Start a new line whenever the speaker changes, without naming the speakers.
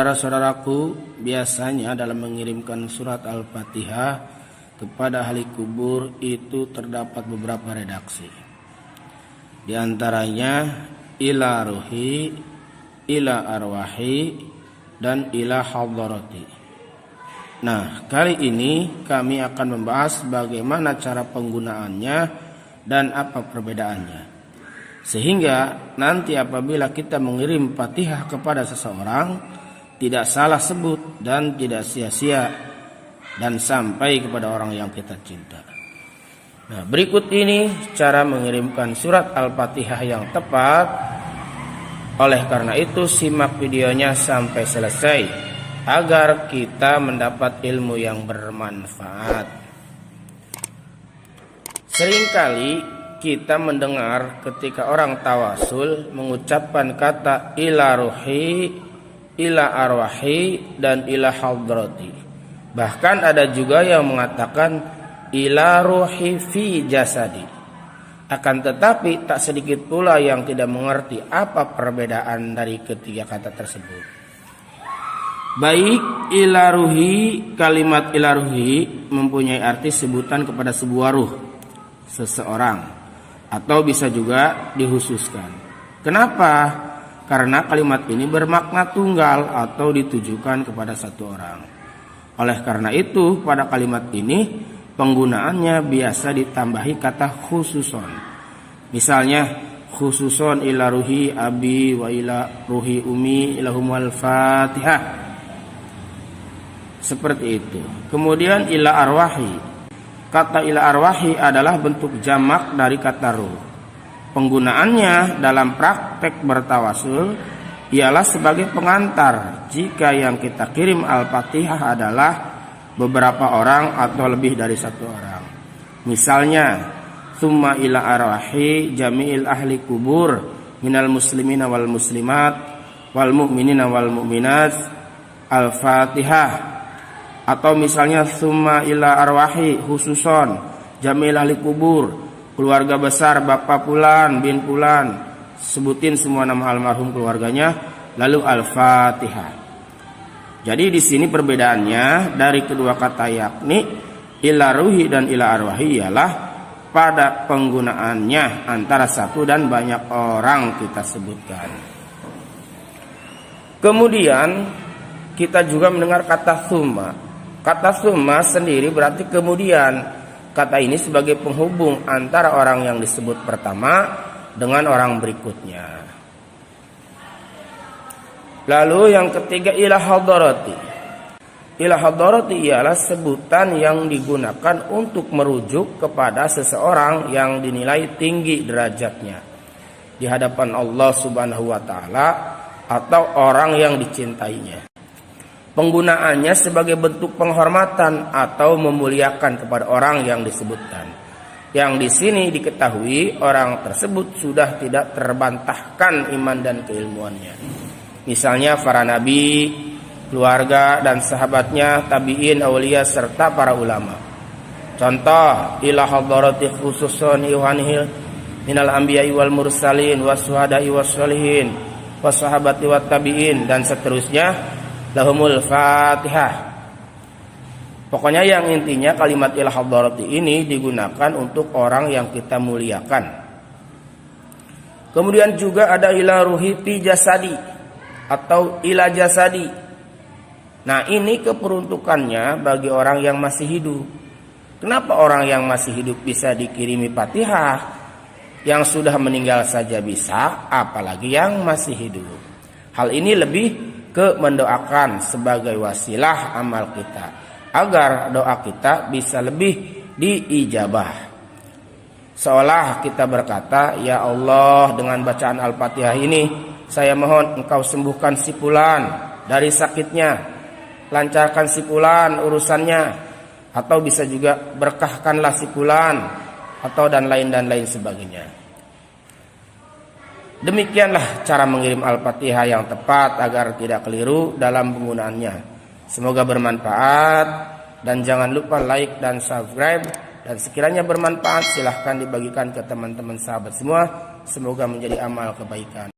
Saudara-saudaraku, biasanya dalam mengirimkan surat Al-Fatihah kepada ahli kubur itu terdapat beberapa redaksi. Di antaranya ila ruhi, ila arwahi, dan ila hadarati. Nah, kali ini kami akan membahas bagaimana cara penggunaannya dan apa perbedaannya. Sehingga nanti apabila kita mengirim Fatihah kepada seseorang, tidak salah sebut dan tidak sia-sia dan sampai kepada orang yang kita cinta. Nah, berikut ini cara mengirimkan surat Al-Fatihah yang tepat. Oleh karena itu simak videonya sampai selesai agar kita mendapat ilmu yang bermanfaat. Seringkali kita mendengar ketika orang tawasul mengucapkan kata ila ruhi, ila arwahi, dan ila hadrati. Bahkan ada juga yang mengatakan ila ruhi fi jasadi. Akan tetapi tak sedikit pula yang tidak mengerti apa perbedaan dari ketiga kata tersebut. Baik ila ruhi, kalimat ila ruhi mempunyai arti sebutan kepada sebuah ruh seseorang, atau bisa juga dihususkan. Kenapa? Karena kalimat ini bermakna tunggal atau ditujukan kepada satu orang. Oleh karena itu, pada kalimat ini penggunaannya biasa ditambahi kata khususon. Misalnya, khususon ila ruhi abi wa ila ruhi umi ilahumul fatihah. Seperti itu. Kemudian ila arwahi. Kata ila arwahi adalah bentuk jamak dari kata ruh. Penggunaannya dalam praktek bertawasul ialah sebagai pengantar jika yang kita kirim Al-Fatihah adalah beberapa orang atau lebih dari satu orang. Misalnya, summa ila arwahi jami'il ahli kubur minal muslimina wal muslimat wal mu'minina wal mu'minat Al-Fatihah. Atau misalnya summa ila arwahi khususon jamil ahli kubur, keluarga besar bapak pulan bin pulan, sebutin semua nama almarhum keluarganya, lalu Al-Fatihah. Jadi di sini perbedaannya dari kedua kata yakni ila ruhi dan ila arwahi ialah pada penggunaannya antara satu dan banyak orang kita sebutkan. Kemudian kita juga mendengar kata summa. Kata summa sendiri berarti kemudian. Kata ini sebagai penghubung antara orang yang disebut pertama dengan orang berikutnya. Lalu yang ketiga ila hadarati. Ila hadarati ialah sebutan yang digunakan untuk merujuk kepada seseorang yang dinilai tinggi derajatnya di hadapan Allah Subhanahu wa taala atau orang yang dicintainya. Penggunaannya sebagai bentuk penghormatan atau memuliakan kepada orang yang disebutkan. Yang di sini diketahui orang tersebut sudah tidak terbantahkan iman dan keilmuannya. Misalnya para nabi, keluarga dan sahabatnya, tabi'in, aulia serta para ulama. Contoh, ila hadarati khususun yuhanihil minal anbiya'i wal mursalin was suhada'i was sholihin was sahabati wat tabi'in dan seterusnya. Lahumul Fatihah. Pokoknya yang intinya kalimat ila hadarati ini digunakan untuk orang yang kita muliakan. Kemudian juga ada ila ruhi fi jasadi atau ila jasadi. Nah, ini keperuntukannya bagi orang yang masih hidup. Kenapa orang yang masih hidup bisa dikirimi Fatihah? Yang sudah meninggal saja bisa, apalagi yang masih hidup. Hal ini lebih ke mendoakan sebagai wasilah amal kita agar doa kita bisa lebih diijabah. Seolah kita berkata, ya Allah, dengan bacaan Al-Fatihah ini saya mohon engkau sembuhkan si fulan dari sakitnya, lancarkan si fulan urusannya, atau bisa juga berkahkanlah si fulan, atau dan lain sebagainya. Demikianlah cara mengirim Al-Fatihah yang tepat agar tidak keliru dalam penggunaannya. Semoga bermanfaat dan jangan lupa like dan subscribe. Dan sekiranya bermanfaat silahkan dibagikan ke teman-teman sahabat semua. Semoga menjadi amal kebaikan.